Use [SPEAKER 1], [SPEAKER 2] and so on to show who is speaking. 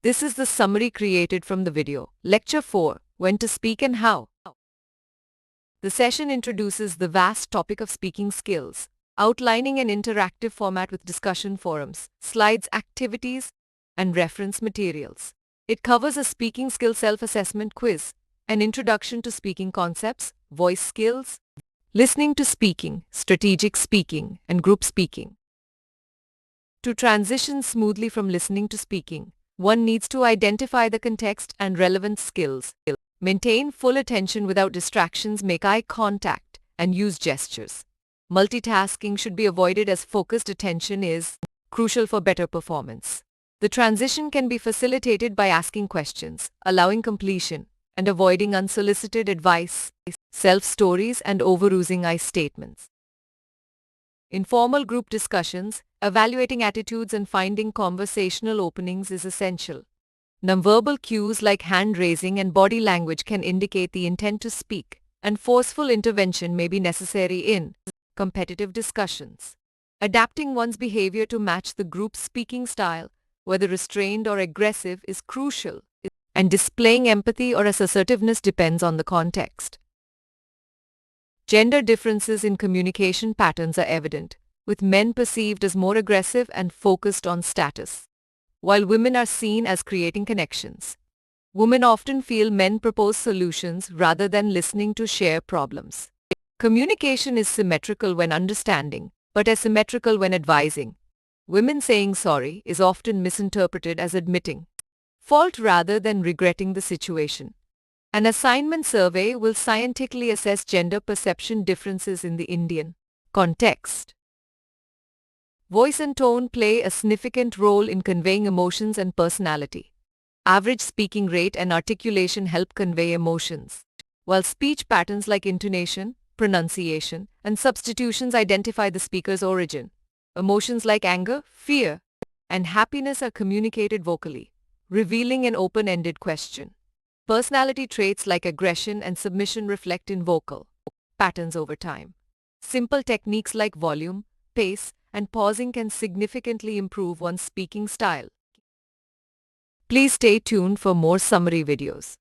[SPEAKER 1] This is the summary created from the video. Lecture 4, When to Speak and How. The session introduces the vast topic of speaking skills, outlining an interactive format with discussion forums, slides, activities, and reference materials. It covers a speaking skill self-assessment quiz, an introduction to speaking concepts, voice skills, listening to speaking, strategic speaking, and group speaking. To transition smoothly from listening to speaking, one needs to identify the context and relevant skills, maintain full attention without distractions, make eye contact, and use gestures. Multitasking should be avoided as focused attention is crucial for better performance. The transition can be facilitated by asking questions, allowing completion, and avoiding unsolicited advice, self-stories, and overusing I statements. Informal group discussions, evaluating attitudes and finding conversational openings is essential. Nonverbal cues like hand raising and body language can indicate the intent to speak, and forceful intervention may be necessary in competitive discussions. Adapting one's behavior to match the group's speaking style, whether restrained or aggressive, is crucial, and displaying empathy or assertiveness depends on the context. Gender differences in communication patterns are evident, with men perceived as more aggressive and focused on status, while women are seen as creating connections. Women often feel men propose solutions rather than listening to share problems. Communication is symmetrical when understanding, but asymmetrical when advising. Women saying sorry is often misinterpreted as admitting fault rather than regretting the situation. An assignment survey will scientifically assess gender perception differences in the Indian context. Voice and tone play a significant role in conveying emotions and personality. Average speaking rate and articulation help convey emotions, while speech patterns like intonation, pronunciation, and substitutions identify the speaker's origin. Emotions like anger, fear, and happiness are communicated vocally, revealing an open-ended question. Personality traits like aggression and submission reflect in vocal patterns over time. Simple techniques like volume, pace, and pausing can significantly improve one's speaking style. Please stay tuned for more summary videos.